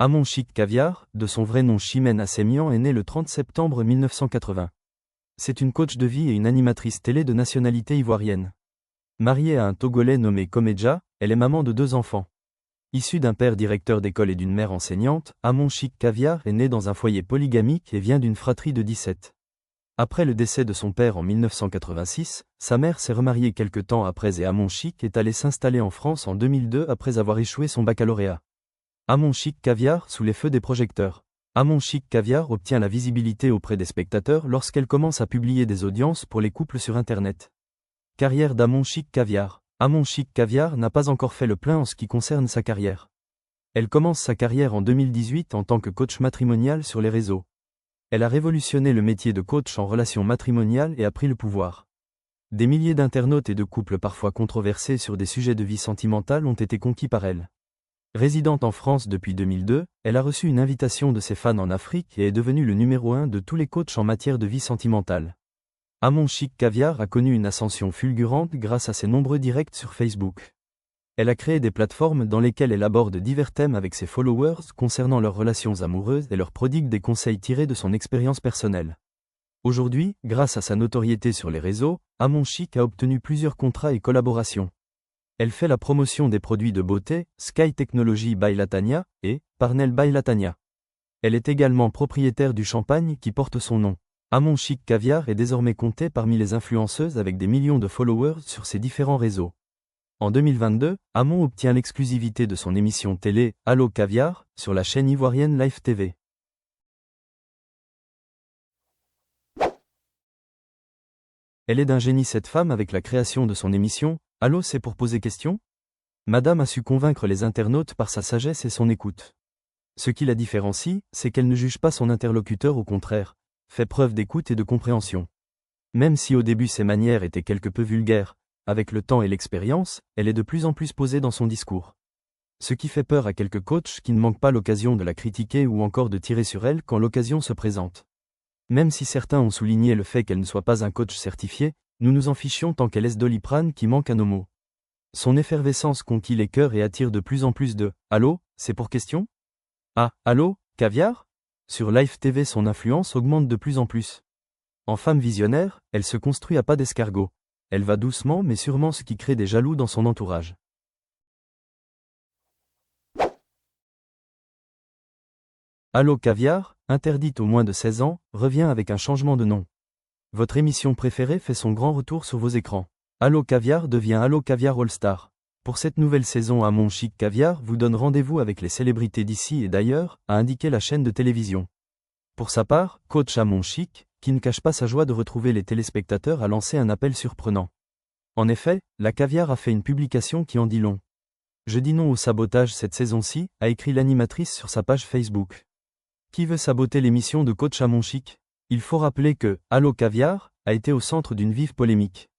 Amon Chic Caviar, de son vrai nom Chimène Assemian, est née le 30 septembre 1980. C'est une coach de vie et une animatrice télé de nationalité ivoirienne. Mariée à un Togolais nommé Komedja, elle est maman de 2 enfants. Issue d'un père directeur d'école et d'une mère enseignante, Amon Chic Caviar est née dans un foyer polygamique et vient d'une fratrie de 17. Après le décès de son père en 1986, sa mère s'est remariée quelque temps après et Amon Chic est allé s'installer en France en 2002 après avoir échoué son baccalauréat. Amon Chic Caviar sous les feux des projecteurs. Amon Chic Caviar obtient la visibilité auprès des spectateurs lorsqu'elle commence à publier des audiences pour les couples sur Internet. Carrière d'Amon Chic Caviar. Amon Chic Caviar n'a pas encore fait le plein en ce qui concerne sa carrière. Elle commence sa carrière en 2018 en tant que coach matrimonial sur les réseaux. Elle a révolutionné le métier de coach en relations matrimoniales et a pris le pouvoir. Des milliers d'internautes et de couples parfois controversés sur des sujets de vie sentimentale ont été conquis par elle. Résidente en France depuis 2002, elle a reçu une invitation de ses fans en Afrique et est devenue le numéro 1 de tous les coachs en matière de vie sentimentale. Amon Chic Caviar a connu une ascension fulgurante grâce à ses nombreux directs sur Facebook. Elle a créé des plateformes dans lesquelles elle aborde divers thèmes avec ses followers concernant leurs relations amoureuses et leur prodigue des conseils tirés de son expérience personnelle. Aujourd'hui, grâce à sa notoriété sur les réseaux, Amon Chic a obtenu plusieurs contrats et collaborations. Elle fait la promotion des produits de beauté, Sky Technology by Latanya, et Parnell by Latanya. Elle est également propriétaire du champagne qui porte son nom. Amon Chic Caviar est désormais comptée parmi les influenceuses avec des millions de followers sur ses différents réseaux. En 2022, Amon obtient l'exclusivité de son émission télé « Allo Caviar » sur la chaîne ivoirienne Live TV. Elle est d'un génie cette femme avec la création de son émission « Allo c'est pour poser question ?» Madame a su convaincre les internautes par sa sagesse et son écoute. Ce qui la différencie, c'est qu'elle ne juge pas son interlocuteur, au contraire, fait preuve d'écoute et de compréhension. Même si au début ses manières étaient quelque peu vulgaires, avec le temps et l'expérience, elle est de plus en plus posée dans son discours. Ce qui fait peur à quelques coachs qui ne manquent pas l'occasion de la critiquer ou encore de tirer sur elle quand l'occasion se présente. Même si certains ont souligné le fait qu'elle ne soit pas un coach certifié, nous nous en fichions tant qu'elle est ce Doliprane qui manque à nos mots. Son effervescence conquit les cœurs et attire de plus en plus de « Allô, c'est pour question ?» Ah, allô, caviar ? Sur Live TV son influence augmente de plus en plus. En femme visionnaire, elle se construit à pas d'escargot. Elle va doucement mais sûrement, ce qui crée des jaloux dans son entourage. Allo Caviar, interdite aux moins de 16 ans, revient avec un changement de nom. Votre émission préférée fait son grand retour sur vos écrans. Allo Caviar devient Allo Caviar All Star. Pour cette nouvelle saison, Amon Chic Caviar vous donne rendez-vous avec les célébrités d'ici et d'ailleurs, a indiqué la chaîne de télévision. Pour sa part, coach Amon Chic, qui ne cache pas sa joie de retrouver les téléspectateurs, a lancé un appel surprenant. En effet, la Caviar a fait une publication qui en dit long. Je dis non au sabotage cette saison-ci, a écrit l'animatrice sur sa page Facebook. Qui veut saboter l'émission de coach Amon Chic ? Il faut rappeler que Allo Caviar a été au centre d'une vive polémique.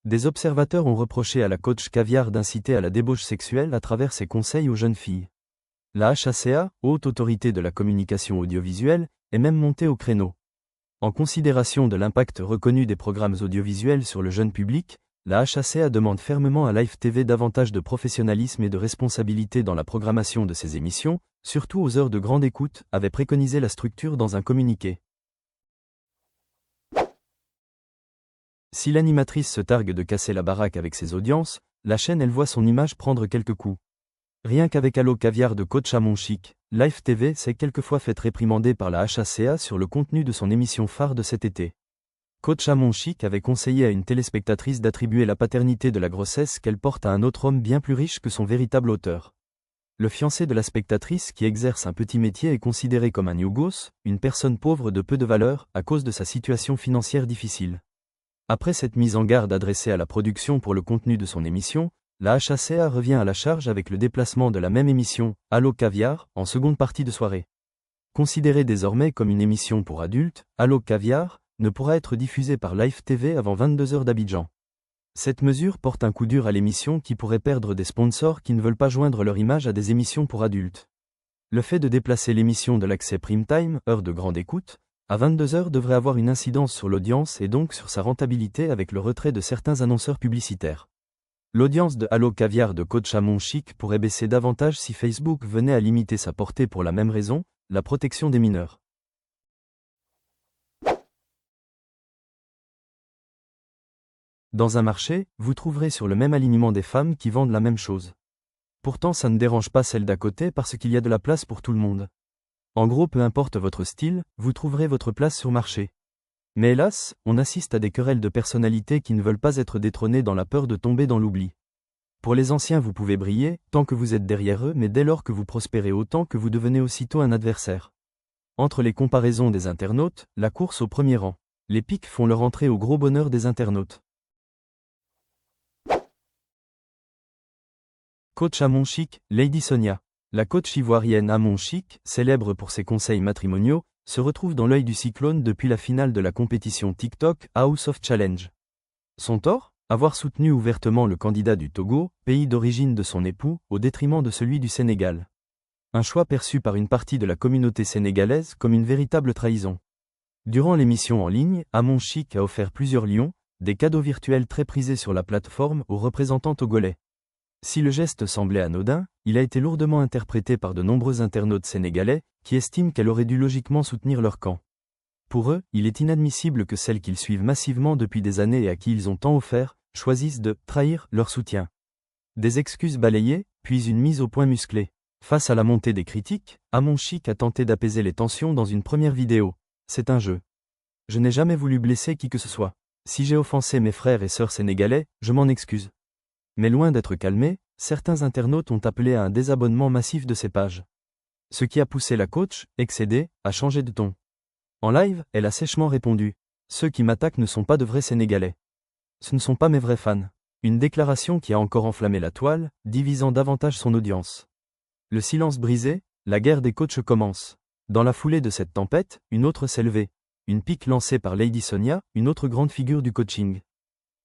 Des observateurs ont reproché à la coach Caviar d'inciter à la débauche sexuelle à travers ses conseils aux jeunes filles. La HACA, haute autorité de la communication audiovisuelle, est même montée au créneau. En considération de l'impact reconnu des programmes audiovisuels sur le jeune public, la HACA demande fermement à Live TV davantage de professionnalisme et de responsabilité dans la programmation de ses émissions, surtout aux heures de grande écoute, avait préconisé la structure dans un communiqué. Si l'animatrice se targue de casser la baraque avec ses audiences, la chaîne elle voit son image prendre quelques coups. Rien qu'avec Allo Caviar de coach Amon Chic, Live TV s'est quelquefois fait réprimander par la HACA sur le contenu de son émission phare de cet été. Coach Amon Chic avait conseillé à une téléspectatrice d'attribuer la paternité de la grossesse qu'elle porte à un autre homme bien plus riche que son véritable auteur. Le fiancé de la spectatrice, qui exerce un petit métier, est considéré comme un yugos, une personne pauvre de peu de valeur, à cause de sa situation financière difficile. Après cette mise en garde adressée à la production pour le contenu de son émission, la HACA revient à la charge avec le déplacement de la même émission, Allo Caviar, en seconde partie de soirée. Considérée désormais comme une émission pour adultes, Allo Caviar ne pourra être diffusée par Live TV avant 22h d'Abidjan. Cette mesure porte un coup dur à l'émission qui pourrait perdre des sponsors qui ne veulent pas joindre leur image à des émissions pour adultes. Le fait de déplacer l'émission de l'accès prime time, heure de grande écoute, à 22h devrait avoir une incidence sur l'audience et donc sur sa rentabilité avec le retrait de certains annonceurs publicitaires. L'audience de Allo Caviar de coach Amon Chic pourrait baisser davantage si Facebook venait à limiter sa portée pour la même raison, la protection des mineurs. Dans un marché, vous trouverez sur le même alignement des femmes qui vendent la même chose. Pourtant ça ne dérange pas celle d'à côté parce qu'il y a de la place pour tout le monde. En gros, peu importe votre style, vous trouverez votre place sur marché. Mais hélas, on assiste à des querelles de personnalités qui ne veulent pas être détrônées dans la peur de tomber dans l'oubli. Pour les anciens vous pouvez briller, tant que vous êtes derrière eux, mais dès lors que vous prospérez autant que vous devenez aussitôt un adversaire. Entre les comparaisons des internautes, la course au premier rang. Les pics font leur entrée au gros bonheur des internautes. Coach Amon Chic, Lady Sonia. La coach ivoirienne Amon Chic, célèbre pour ses conseils matrimoniaux, se retrouve dans l'œil du cyclone depuis la finale de la compétition TikTok House of Challenge. Son tort ? Avoir soutenu ouvertement le candidat du Togo, pays d'origine de son époux, au détriment de celui du Sénégal. Un choix perçu par une partie de la communauté sénégalaise comme une véritable trahison. Durant l'émission en ligne, Amon Chic a offert plusieurs lions, des cadeaux virtuels très prisés sur la plateforme aux représentants togolais. Si le geste semblait anodin, il a été lourdement interprété par de nombreux internautes sénégalais, qui estiment qu'elle aurait dû logiquement soutenir leur camp. Pour eux, il est inadmissible que celles qu'ils suivent massivement depuis des années et à qui ils ont tant offert, choisissent de trahir leur soutien. Des excuses balayées, puis une mise au point musclée. Face à la montée des critiques, Amon Chic a tenté d'apaiser les tensions dans une première vidéo. C'est un jeu. Je n'ai jamais voulu blesser qui que ce soit. Si j'ai offensé mes frères et sœurs sénégalais, je m'en excuse. Mais loin d'être calmé, certains internautes ont appelé à un désabonnement massif de ces pages. Ce qui a poussé la coach, excédée, à changer de ton. En live, elle a sèchement répondu « Ceux qui m'attaquent ne sont pas de vrais Sénégalais. Ce ne sont pas mes vrais fans ». Une déclaration qui a encore enflammé la toile, divisant davantage son audience. Le silence brisé, la guerre des coachs commence. Dans la foulée de cette tempête, une autre s'est levée. Une pique lancée par Lady Sonia, une autre grande figure du coaching.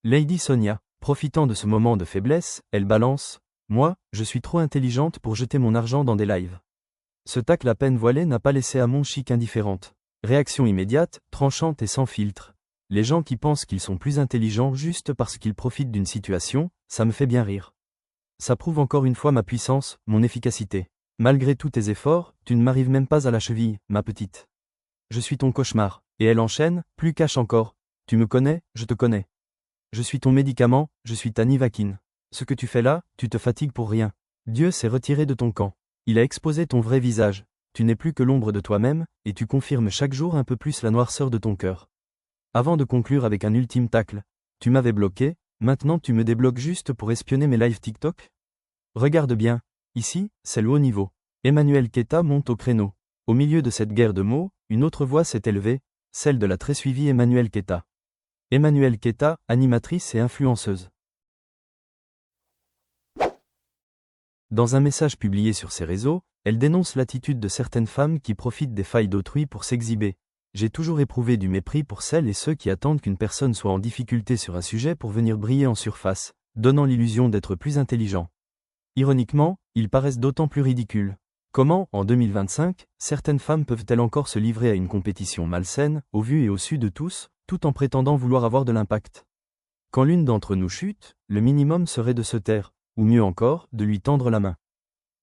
Lady Sonia, profitant de ce moment de faiblesse, elle balance « Moi, je suis trop intelligente pour jeter mon argent dans des lives ». Ce tacle à peine voilé n'a pas laissé Amon Chic indifférente. Réaction immédiate, tranchante et sans filtre. Les gens qui pensent qu'ils sont plus intelligents juste parce qu'ils profitent d'une situation, ça me fait bien rire. Ça prouve encore une fois ma puissance, mon efficacité. Malgré tous tes efforts, tu ne m'arrives même pas à la cheville, ma petite. Je suis ton cauchemar. Et elle enchaîne, plus cash encore. Tu me connais, je te connais. Je suis ton médicament, je suis ta Nivaquine. Ce que tu fais là, tu te fatigues pour rien. Dieu s'est retiré de ton camp. Il a exposé ton vrai visage. Tu n'es plus que l'ombre de toi-même, et tu confirmes chaque jour un peu plus la noirceur de ton cœur. Avant de conclure avec un ultime tacle, tu m'avais bloqué, maintenant tu me débloques juste pour espionner mes lives TikTok ? Regarde bien, ici, c'est le haut niveau. Emmanuel Keta monte au créneau. Au milieu de cette guerre de mots, une autre voix s'est élevée, celle de la très suivie Emmanuel Keta. Emmanuel Keta, animatrice et influenceuse. Dans un message publié sur ses réseaux, elle dénonce l'attitude de certaines femmes qui profitent des failles d'autrui pour s'exhiber. J'ai toujours éprouvé du mépris pour celles et ceux qui attendent qu'une personne soit en difficulté sur un sujet pour venir briller en surface, donnant l'illusion d'être plus intelligent. Ironiquement, ils paraissent d'autant plus ridicules. Comment, en 2025, certaines femmes peuvent-elles encore se livrer à une compétition malsaine, au vu et au su de tous, tout en prétendant vouloir avoir de l'impact ? Quand l'une d'entre nous chute, le minimum serait de se taire, ou mieux encore, de lui tendre la main.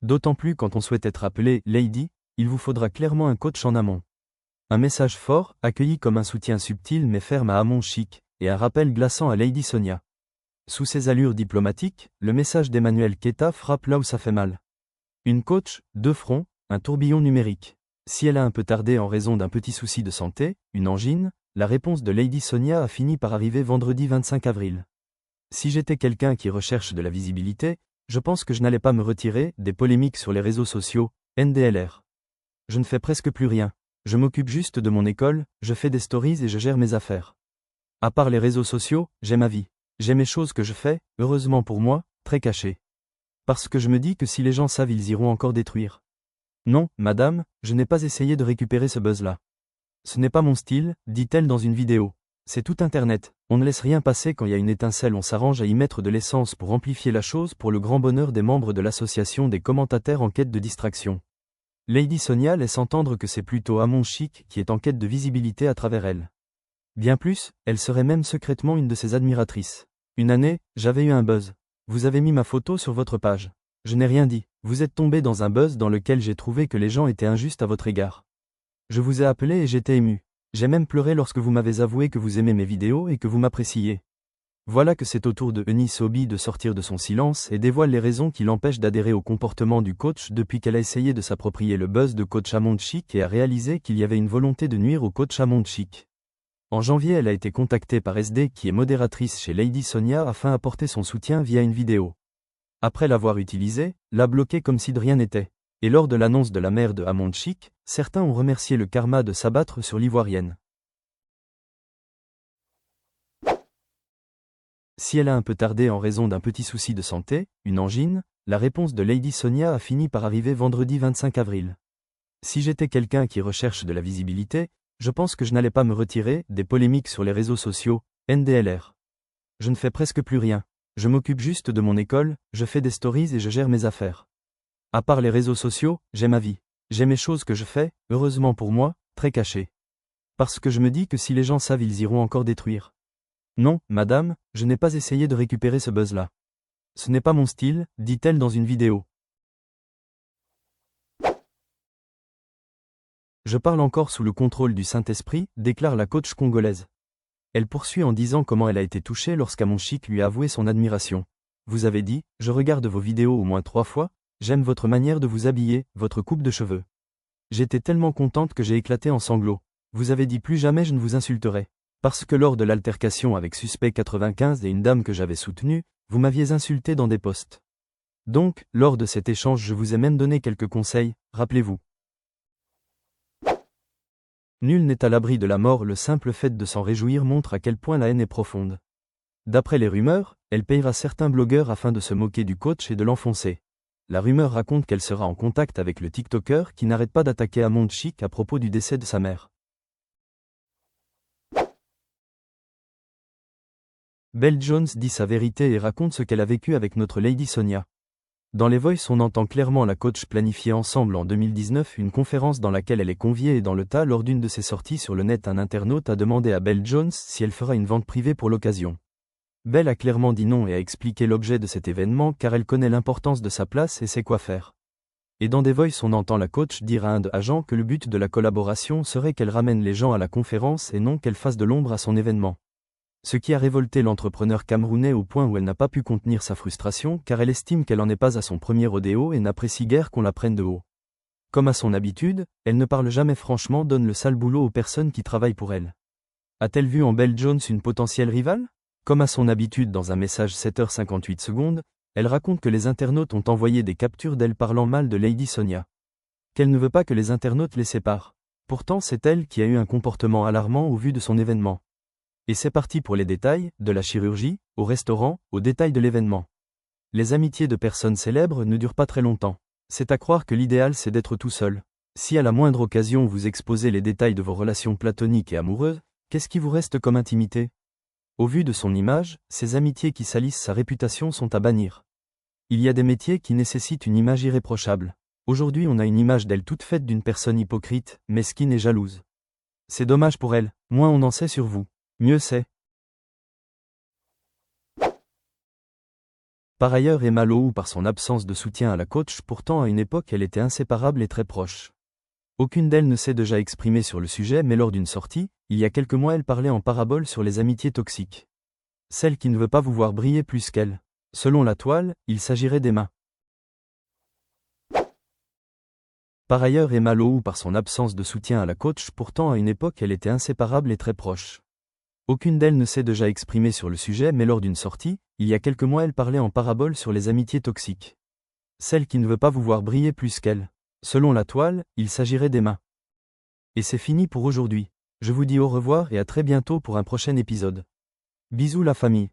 D'autant plus quand on souhaite être appelé « Lady », il vous faudra clairement un coach en amont. Un message fort, accueilli comme un soutien subtil mais ferme à Amon Chic, et un rappel glaçant à Lady Sonia. Sous ses allures diplomatiques, le message d'Emmanuel Keta frappe là où ça fait mal. Une coach, deux fronts, un tourbillon numérique. Si elle a un peu tardé en raison d'un petit souci de santé, une angine, la réponse de Lady Sonia a fini par arriver vendredi 25 avril. Si j'étais quelqu'un qui recherche de la visibilité, je pense que je n'allais pas me retirer des polémiques sur les réseaux sociaux, NDLR. Je ne fais presque plus rien. Je m'occupe juste de mon école, je fais des stories et je gère mes affaires. À part les réseaux sociaux, j'ai ma vie. J'ai mes choses que je fais, heureusement pour moi, très cachées. Parce que je me dis que si les gens savent ils iront encore détruire. Non, madame, je n'ai pas essayé de récupérer ce buzz-là. Ce n'est pas mon style, dit-elle dans une vidéo. C'est tout Internet, on ne laisse rien passer quand il y a une étincelle, on s'arrange à y mettre de l'essence pour amplifier la chose pour le grand bonheur des membres de l'association des commentateurs en quête de distraction. Lady Sonia laisse entendre que c'est plutôt Amon Chic qui est en quête de visibilité à travers elle. Bien plus, elle serait même secrètement une de ses admiratrices. Une année, j'avais eu un buzz. Vous avez mis ma photo sur votre page. Je n'ai rien dit. Vous êtes tombé dans un buzz dans lequel j'ai trouvé que les gens étaient injustes à votre égard. Je vous ai appelé et j'étais ému. J'ai même pleuré lorsque vous m'avez avoué que vous aimez mes vidéos et que vous m'appréciez. Voilà que c'est au tour de Eunice Obi de sortir de son silence et dévoile les raisons qui l'empêchent d'adhérer au comportement du coach depuis qu'elle a essayé de s'approprier le buzz de coach à monde chic et a réalisé qu'il y avait une volonté de nuire au coach à monde chic. En janvier, elle a été contactée par SD qui est modératrice chez Lady Sonia afin d'apporter son soutien via une vidéo. Après l'avoir utilisée, l'a bloquée comme si de rien n'était. Et lors de l'annonce de la mère de Hamond Chic, certains ont remercié le karma de s'abattre sur l'Ivoirienne. Si elle a un peu tardé en raison d'un petit souci de santé, une angine, la réponse de Lady Sonia a fini par arriver vendredi 25 avril. Si j'étais quelqu'un qui recherche de la visibilité, je pense que je n'allais pas me retirer des polémiques sur les réseaux sociaux, NDLR. Je ne fais presque plus rien. Je m'occupe juste de mon école, je fais des stories et je gère mes affaires. À part les réseaux sociaux, j'ai ma vie. J'ai mes choses que je fais, heureusement pour moi, très cachées. Parce que je me dis que si les gens savent, ils iront encore détruire. Non, madame, je n'ai pas essayé de récupérer ce buzz-là. Ce n'est pas mon style, dit-elle dans une vidéo. Je parle encore sous le contrôle du Saint-Esprit, déclare la coach congolaise. Elle poursuit en disant comment elle a été touchée lorsqu'Hamond Chic lui a avoué son admiration. Vous avez dit, je regarde vos vidéos au moins 3 fois, j'aime votre manière de vous habiller, votre coupe de cheveux. J'étais tellement contente que j'ai éclaté en sanglots. Vous avez dit plus jamais je ne vous insulterai. Parce que lors de l'altercation avec Suspect 95 et une dame que j'avais soutenue, vous m'aviez insulté dans des posts. Donc, lors de cet échange je vous ai même donné quelques conseils, rappelez-vous. Nul n'est à l'abri de la mort, le simple fait de s'en réjouir montre à quel point la haine est profonde. D'après les rumeurs, elle payera certains blogueurs afin de se moquer du coach et de l'enfoncer. La rumeur raconte qu'elle sera en contact avec le TikToker qui n'arrête pas d'attaquer Hamond Chic à propos du décès de sa mère. Belle Jones dit sa vérité et raconte ce qu'elle a vécu avec notre Lady Sonia. Dans les Voice, on entend clairement la coach planifier ensemble en 2019 une conférence dans laquelle elle est conviée et dans le tas lors d'une de ses sorties sur le net un internaute a demandé à Belle Jones si elle fera une vente privée pour l'occasion. Belle a clairement dit non et a expliqué l'objet de cet événement car elle connaît l'importance de sa place et sait quoi faire. Et dans des Voice, on entend la coach dire à un de agents que le but de la collaboration serait qu'elle ramène les gens à la conférence et non qu'elle fasse de l'ombre à son événement. Ce qui a révolté l'entrepreneur camerounais au point où elle n'a pas pu contenir sa frustration car elle estime qu'elle n'en est pas à son premier rodéo et n'apprécie guère qu'on la prenne de haut. Comme à son habitude, elle ne parle jamais franchement, donne le sale boulot aux personnes qui travaillent pour elle. A-t-elle vu en Belle Jones une potentielle rivale ? Comme à son habitude dans un message 7h58, elle raconte que les internautes ont envoyé des captures d'elle parlant mal de Lady Sonia. Qu'elle ne veut pas que les internautes les séparent. Pourtant c'est elle qui a eu un comportement alarmant au vu de son événement. Et c'est parti pour les détails, de la chirurgie, au restaurant, aux détails de l'événement. Les amitiés de personnes célèbres ne durent pas très longtemps. C'est à croire que l'idéal c'est d'être tout seul. Si à la moindre occasion vous exposez les détails de vos relations platoniques et amoureuses, qu'est-ce qui vous reste comme intimité ? Au vu de son image, ces amitiés qui salissent sa réputation sont à bannir. Il y a des métiers qui nécessitent une image irréprochable. Aujourd'hui on a une image d'elle toute faite d'une personne hypocrite, mesquine et jalouse. C'est dommage pour elle, moins on en sait sur vous. Mieux c'est. Par ailleurs, Emma Lohou, par son absence de soutien à la coach, pourtant à une époque elle était inséparable et très proche. Aucune d'elles ne s'est déjà exprimée sur le sujet, mais lors d'une sortie, il y a quelques mois elle parlait en parabole sur les amitiés toxiques. Celle qui ne veut pas vous voir briller plus qu'elle. Selon la toile, il s'agirait d'Emma. Par ailleurs, Emma Lohou, par son absence de soutien à la coach, pourtant à une époque elle était inséparable et très proche. Aucune d'elles ne s'est déjà exprimée sur le sujet, mais lors d'une sortie, il y a quelques mois elle parlait en parabole sur les amitiés toxiques. Celle qui ne veut pas vous voir briller plus qu'elle. Selon la toile, il s'agirait d'Emma. Et c'est fini pour aujourd'hui. Je vous dis au revoir et à très bientôt pour un prochain épisode. Bisous la famille.